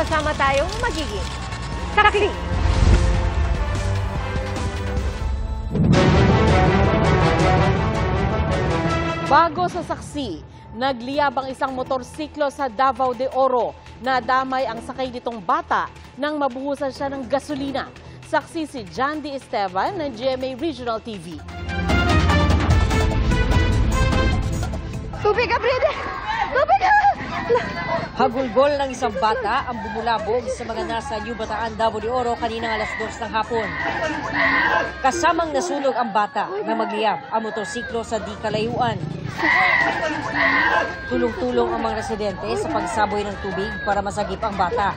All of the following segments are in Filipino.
Sama-sama tayong magiging karakli. Bago sa saksi, nagliyab ang isang motorsiklo sa Davao de Oro. Nadamay ang sakay nitong bata nang mabuhusan siya ng gasolina. Saksi si Jandy Esteban ng GMA Regional TV. Tubig ka, Brede! Tubig ka! Hagulgol ng isang bata ang bumulabog sa mga nasa New Bataan, Davao de Oro kaninang alas 2 ng hapon. Kasamang nasunog ang bata na magliyab ang motorsiklo sa di kalayuan. Tulong-tulong ang mga residente sa pagsaboy ng tubig para masagip ang bata.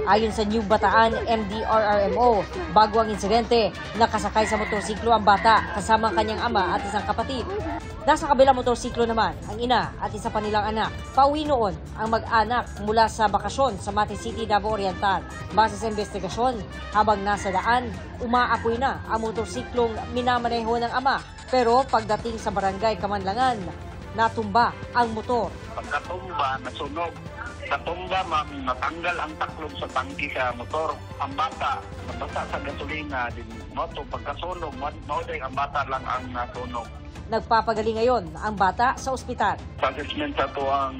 Ayon sa New Bataan MDRRMO, bago ang insidente, nakasakay sa motorsiklo ang bata kasama ang kanyang ama at isang kapatid. Nasa kabilang motorsiklo naman ang ina at isa pa nilang anak. Pauwi noon ang mag-anak mula sa bakasyon sa Mati City, Davao Oriental. Base sa investigasyon, habang nasa daan, umaapoy na ang motorsiklong minamaneho ng ama. Pero pagdating sa barangay Kamanlangan, natumba ang motor. Pagkatumba, nasunog. Sa tumba, natanggal ang taklog sa tangki sa motor. Ang bata, nabasa sa gasolina. Pagkasunog, mauday ang bata lang ang nasunog. Nagpapagaling ngayon ang bata sa ospital. Sa assessment sa ito ang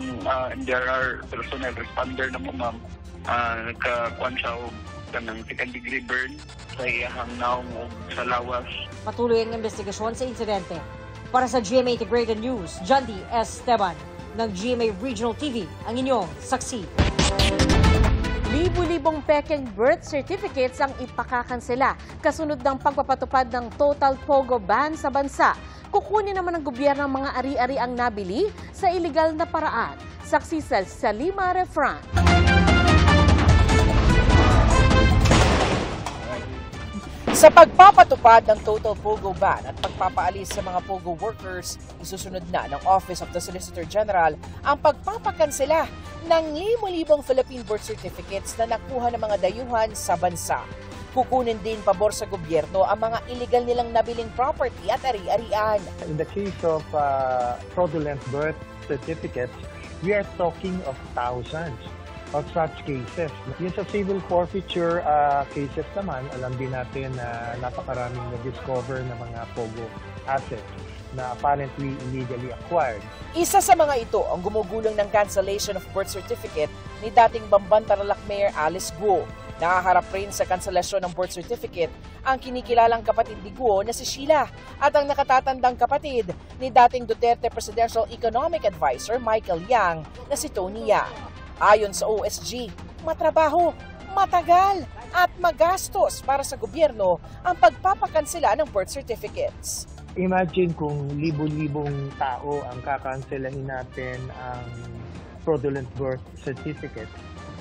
NDRR personnel responder na mo, ma'am. Nagkakuan siya ng second degree burn sa iyahang naong sa lawas. Patuloy ang investigasyon sa insidente. Para sa GMA Integrated News, Jandy Esteban ng GMA Regional TV, ang inyong saksi. Libu-libong pekeng birth certificates ang ipakakansela kasunod ng pagpapatupad ng total POGO ban sa bansa. Kukunin naman ng gobyerno ang mga ari-ari ang nabili sa iligal na paraan. Saksi sa Salima Refran. Sa pagpapatupad ng total POGO ban at pagpapaalis sa mga POGO workers, isusunod na ng Office of the Solicitor General ang pagpapakansela ng libo-libong Philippine birth certificates na nakuha ng mga dayuhan sa bansa. Kukunin din pabor sa gobyerno ang mga illegal nilang nabiling property at ari-arian. In the case of fraudulent birth certificates, we are talking of thousands of such cases. Yung sa civil forfeiture cases naman, alam din natin na napakaraming na-discover na mga POGO assets na apparently illegally acquired. Isa sa mga ito ang gumugulong ng cancellation of birth certificate ni dating Bamban Tarlac Mayor Alice Guo. Nakaharap rin sa kanselasyon ng birth certificate ang kinikilalang kapatid ni Guo na si Sheila at ang nakatatandang kapatid ni dating Duterte Presidential Economic Advisor Michael Yang na si Tony Yang. Ayon sa OSG, matrabaho, matagal at magastos para sa gobyerno ang pagpapakansela ng birth certificates. Imagine kung libo-libong tao ang kakanselahin natin ang fraudulent birth certificate.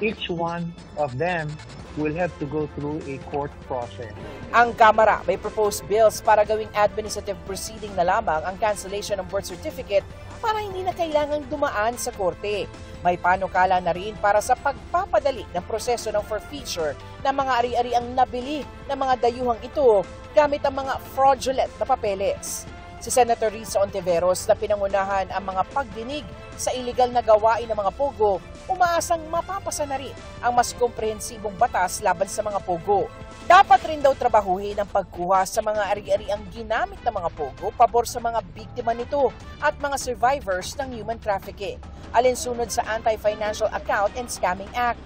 Each one of them will have to go through a court process. Ang Kamara may proposed bills para gawing administrative proceeding na lamang ang cancellation ng birth certificate para hindi na kailangang dumaan sa korte. May panukala na rin para sa pagpapadali ng proseso ng forfeiture ng mga ari-ari ang nabili ng mga dayuhang ito gamit ang mga fraudulent na papeles. Si Senator Risa Ontiveros na pinangunahan ang mga pagdinig sa iligal na gawain ng mga POGO, umaasang mapapasa na rin ang mas komprehensibong batas laban sa mga POGO. Dapat rin daw trabahuhin ang pagkuha sa mga ari-ari ang ginamit ng mga POGO pabor sa mga biktima nito at mga survivors ng human trafficking, alinsunod sa Anti-Financial Account and Scamming Act.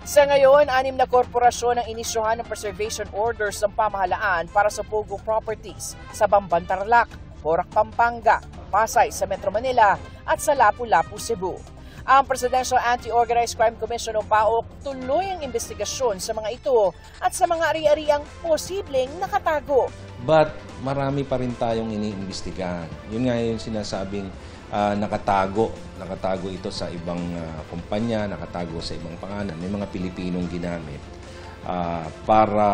Sa ngayon, 6 na korporasyon ang inisyuhan ng preservation orders ng pamahalaan para sa POGO properties sa Bamban Tarlac, Porac, Pampanga, Pasay sa Metro Manila at sa Lapu-Lapu, Cebu. Ang Presidential Anti-Organized Crime Commission o PAOC tuloy ang investigasyon sa mga ito at sa mga ari-ariang posibleng nakatago. But marami pa rin tayong iniimbestigahan. Yun nga yung sinasabing nakatago ito sa ibang kumpanya, nakatago sa ibang pangalan. May mga Pilipinong ginamit para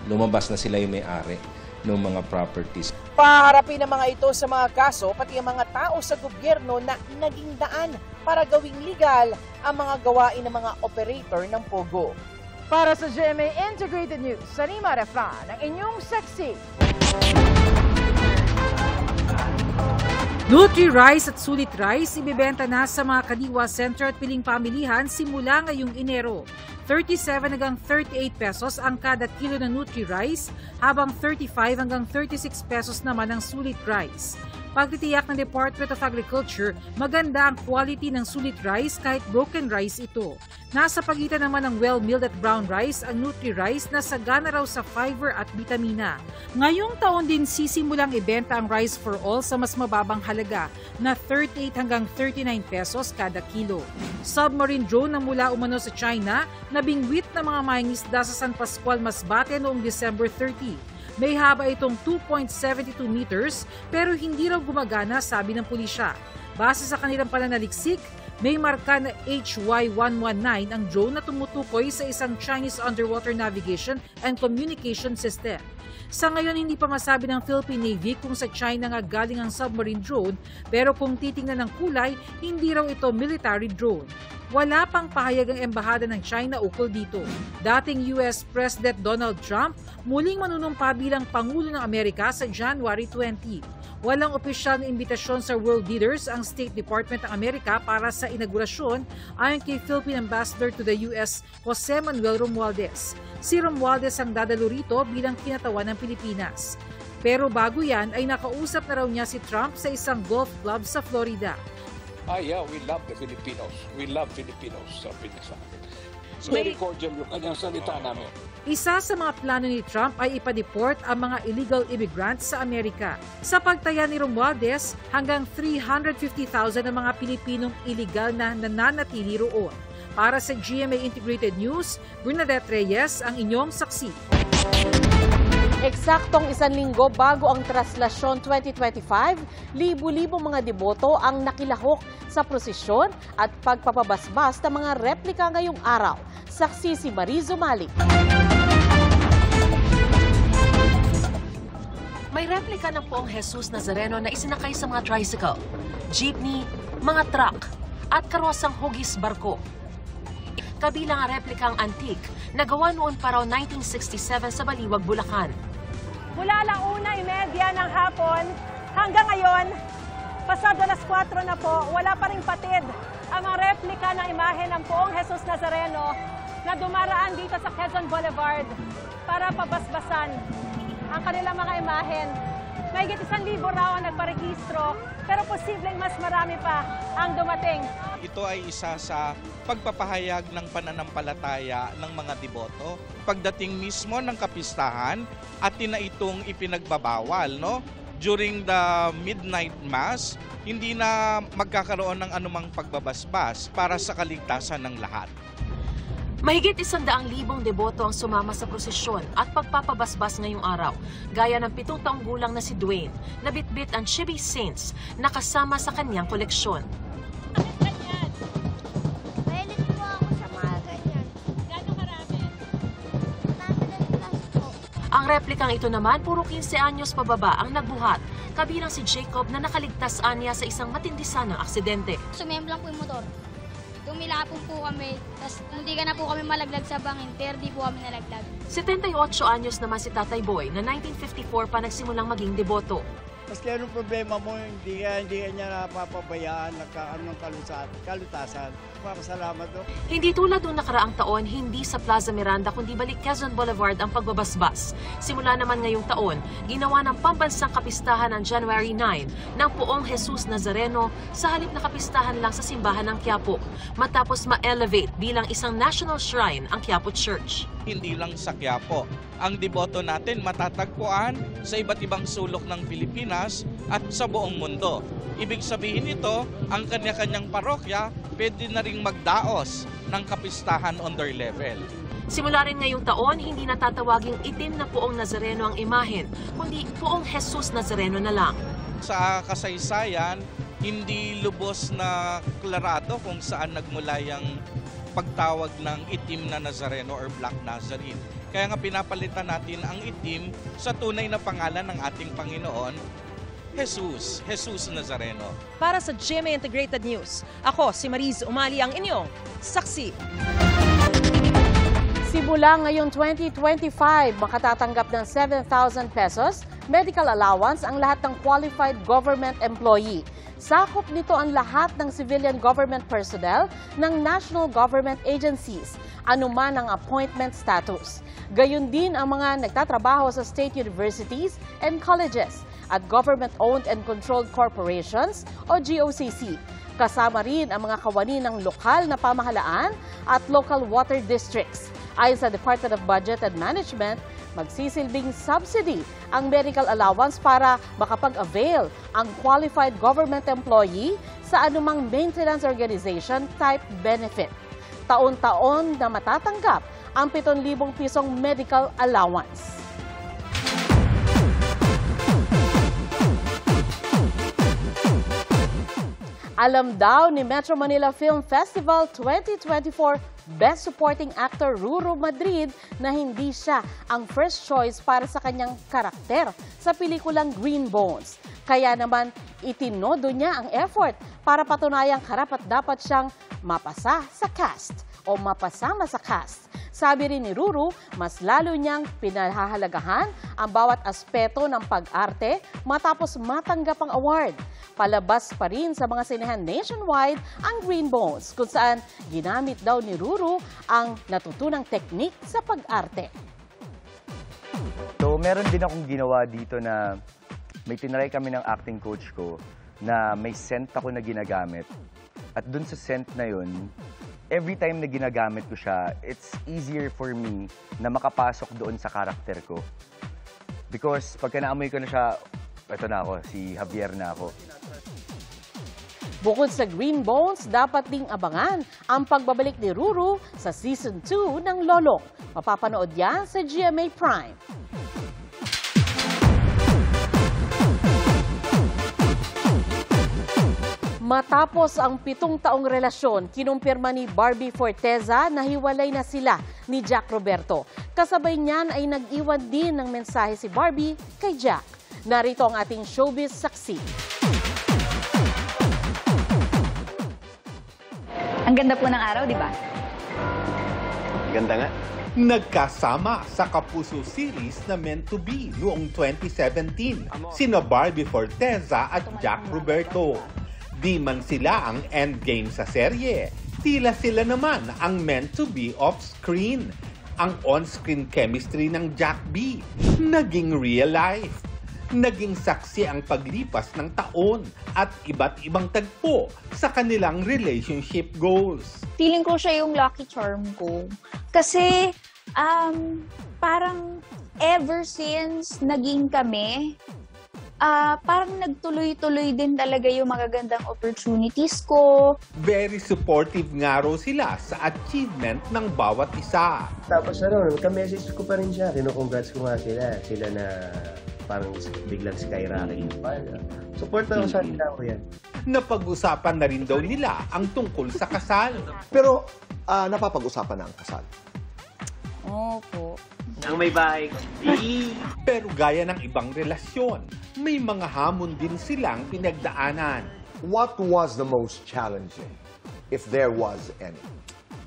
lumabas na sila yung may-ari ng mga properties. Paharapin ang mga ito sa mga kaso, pati ang mga tao sa gobyerno na naging daan para gawing legal ang mga gawain ng mga operator ng POGO. Para sa GMA Integrated News, Salima Refran, ang inyong saksi. Nutri-Rice at Sulit Rice ibibenta na sa mga Kadiwa Center at piling pamilihan simula ngayong Enero. 37 hanggang 38 pesos ang kada kilo ng Nutri-Rice, habang 35 hanggang 36 pesos naman ang sulit rice. Pagtitiyak ng Department of Agriculture, maganda ang quality ng sulit rice kahit broken rice ito. Nasa pagitan naman ng well-milled at brown rice ang Nutri-Rice na sagana raw sa fiber at vitamina. Ngayong taon din sisimulang ibenta ang rice for all sa mas mababang halaga na 38 hanggang 39 pesos kada kilo. Submarine drone na mula umano sa China na bingwit ng mga mangingisda sa San Pascual, Masbate noong December 30. May haba itong 2.72 meters pero hindi raw gumagana, sabi ng pulisya. Base sa kanilang pananaliksik, may marka na HY-119 ang drone na tumutukoy sa isang Chinese underwater navigation and communication system. Sa ngayon, hindi pa masabi ng Philippine Navy kung sa China nga galing ang submarine drone, pero kung titingnan ng kulay, hindi raw ito military drone. Wala pang pahayag ang embahada ng China ukol dito. Dating US President Donald Trump muling manunumpa bilang Pangulo ng Amerika sa January 20. Walang opisyal na imbitasyon sa world leaders ang State Department ng Amerika para sa inaugurasyon, ayon kay Philippine Ambassador to the US, Jose Manuel Romualdez. Si Romualdez ang dadalo rito bilang kinatawan ng Pilipinas. Pero bago yan ay nakausap na raw niya si Trump sa isang golf club sa Florida. Yeah, we love the Filipinos. We love Filipinos sa Pinas. Very cordial yung kanyang salita namin. Isa sa mga plano ni Trump ay ipa-deport ang mga illegal immigrants sa Amerika. Sa pagtaya ni Romualdez, hanggang 350,000 ang mga Pilipinong illegal na nananatili roon. Para sa GMA Integrated News, Bernadette Reyes ang inyong saksi. Eksaktong 1 linggo bago ang Traslasyon 2025, libu-libo mga deboto ang nakilahok sa prosesyon at pagpapabasbas ng mga replika ngayong araw. Saksi si Marizo Malik. May replika ng Poong Jesus Nazareno na isinakay sa mga tricycle, jeepney, mga truck at karosang hugis barko. Kabilang ang replikang antique na gawa noon pa raw 1967 sa Baliwag, Bulacan. Mula lang 1:30 ng hapon hanggang ngayon, pasado alas 4 na po, wala pa ring patid ang mga replika ng imahe ng Poong Jesus Nazareno na dumaraan dito sa Quezon Boulevard para pabasbasan ang kanilang mga imahen. Mahigit 1,000 raw ang nagparehistro, pero posibleng mas marami pa ang dumating. Ito ay isa sa pagpapahayag ng pananampalataya ng mga deboto. Pagdating mismo ng kapistahan at itong ipinagbabawal, no? During the midnight mass, hindi na magkakaroon ng anumang pagbabasbas para sa kaligtasan ng lahat. Mahigit 100,000 deboto ang sumama sa prosesyon at pagpapabasbas ngayong araw, gaya ng 7 taong gulang na si Dwayne, na bitbit ang Chibi Saints na kasama sa kanyang koleksyon. Mahilig po ako sa mga ganyan. Gano'ng karami? Ang replikang ito naman, puro 15 anyos pababa ang nagbuhat, kabilang si Jacob na nakaligtas anya sa isang matindi sanang aksidente. Sumemblang po yung motor. Tumilapon po kami, tapos hindi ka na po kami malaglag sa bangin, pero di po kami nalaglag. 78 anyos naman si Tatay Boy na 1954 pa nagsimulang maging deboto. Maski anong problema mo, hindi ka niya napapabayaan, nagkaroon ng kalutasan. Salamat do. Hindi tulad noong nakaraang taon, hindi sa Plaza Miranda kundi balik Quezon Boulevard ang pagbabasbas. Simula naman ngayong taon, ginawa ng pambansang kapistahan ng January 9 ng Poong Jesus Nazareno sa halip na kapistahan lang sa simbahan ng Quiapo, matapos ma-elevate bilang isang national shrine ang Quiapo Church. Hindi lang sa Quiapo. Ang deboto natin matatagpuan sa iba't ibang sulok ng Pilipinas at sa buong mundo. Ibig sabihin nito, ang kanya-kanyang parokya pwede na ring magdaos ng kapistahan on their level. Simula rin ngayong taon, hindi natatawaging itim na Poong Nazareno ang imahen, kundi Poong Jesus Nazareno na lang. Sa kasaysayan, hindi lubos na klarado kung saan nagmula yung pagtawag ng itim na Nazareno or Black Nazarene. Kaya nga pinapalitan natin ang itim sa tunay na pangalan ng ating Panginoon, Jesus Nazareno. Para sa GMA Integrated News, ako si Mariz Umali ang inyong saksi. Simula ngayong 2025, makatatanggap ng 7,000 pesos medical allowance ang lahat ng qualified government employee. Sakop nito ang lahat ng civilian government personnel ng national government agencies. anuman ang appointment status. Gayon din ang mga nagtatrabaho sa state universities and colleges at government-owned and controlled corporations o GOCC. Kasama rin ang mga kawani ng lokal na pamahalaan at local water districts. Ayon sa Department of Budget and Management, magsisilbing subsidy ang medical allowance para makapag-avail ang qualified government employee sa anumang maintenance organization type benefit. Taon-taon na matatanggap ang 7,000 pisong medical allowance. Alam daw ni Metro Manila Film Festival 2024 Best Supporting Actor Ruru Madrid na hindi siya ang first choice para sa kanyang karakter sa pelikulang Green Bones. Kaya naman itinodo niya ang effort para patunayang karapat-dapat siyang mapasa sa cast o mapasama sa cast. Sabi rin ni Ruru, mas lalo niyang pinahahalagahan ang bawat aspeto ng pag-arte matapos matanggap ang award. Palabas pa rin sa mga sinehan nationwide ang Green Bones, kung saan ginamit daw ni Ruru ang natutunang teknik sa pag-arte. So meron din akong ginawa dito na may tinry kami ng acting coach ko na may scent ako na ginagamit. At dun sa scent na yun, every time na ginagamit ko siya, it's easier for me na makapasok doon sa karakter ko. Because pagka naamoy ko na siya, ito na ako, si Javier na ako. Bukod sa Green Bones, dapat ding abangan ang pagbabalik ni Ruru sa Season 2 ng Lolong. Mapapanood yan sa GMA Prime. Matapos ang 7 taong relasyon, kinumpirma ni Barbie Forteza na hiwalay na sila ni Jack Roberto. Kasabay niyan ay nag-iwan din ng mensahe si Barbie kay Jack. Narito ang ating showbiz saksi. Ang ganda po ng araw, di ba? Ganda nga. Nagkasama sa Kapuso series na Meant to Be noong 2017, sina Barbie Forteza at Jack Roberto. Di man sila ang endgame sa serye, tila sila naman ang meant to be off-screen. Ang on-screen chemistry ng Jack B, naging real life. Naging saksi ang paglipas ng taon at iba't ibang tagpo sa kanilang relationship goals. Feeling ko siya yung lucky charm ko. Kasi parang ever since naging kami, parang nagtuloy-tuloy din talaga yung magagandang opportunities ko. Very supportive nga raw sila sa achievement ng bawat isa. Tapos ka-message ko pa rin siya. Kino-congrats ko nga sila. Sila na parang biglang skyrocketing pa. Support na lang sa nila ko yan. Napag-usapan na rin daw nila ang tungkol sa kasal. Pero napapag-usapan na ang kasal. Opo. Ang may bahay. Pero gaya ng ibang relasyon, may mga hamon din silang pinagdaanan. What was the most challenging, if there was any?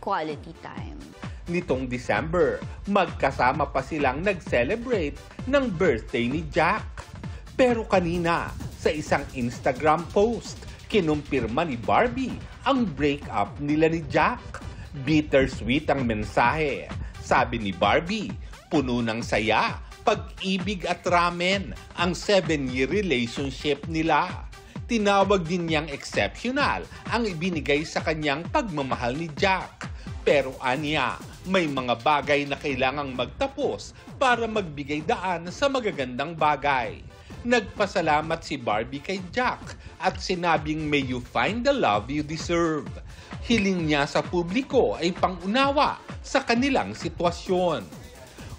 Quality time. Nitong December, magkasama pa silang nag-celebrate ng birthday ni Jack. Pero kanina, sa isang Instagram post, kinumpirma ni Barbie ang breakup nila ni Jack. Bittersweet ang mensahe. Sabi ni Barbie, puno ng saya, pag-ibig at ramen ang 7-year relationship nila. Tinawag din niyang exceptional ang ibinigay sa kanyang pagmamahal ni Jack. Pero anya, may mga bagay na kailangang magtapos para magbigay daan sa magagandang bagay. Nagpasalamat si Barbie kay Jack at sinabing may you find the love you deserve. Hiling niya sa publiko ay pangunawa sa kanilang sitwasyon.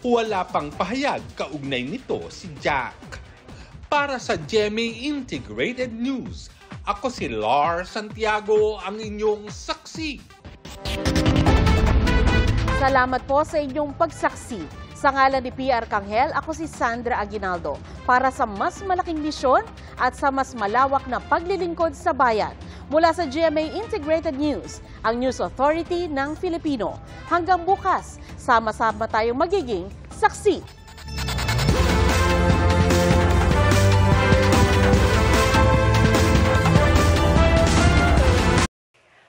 Wala pang pahayag kaugnay nito si Jack. Para sa GMA Integrated News, ako si Lars Santiago, ang inyong saksi. Salamat po sa inyong pagsaksi. Sa ngalan ni PR Kanghel, ako si Sandra Aguinaldo. Para sa mas malaking misyon at sa mas malawak na paglilingkod sa bayan. Mula sa GMA Integrated News, ang News Authority ng Filipino. Hanggang bukas, sama-sama tayong magiging saksi.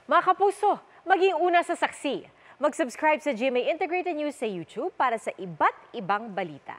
Mga kapuso, maging una sa saksi. Mag-subscribe sa GMA Integrated News sa YouTube para sa iba't ibang balita.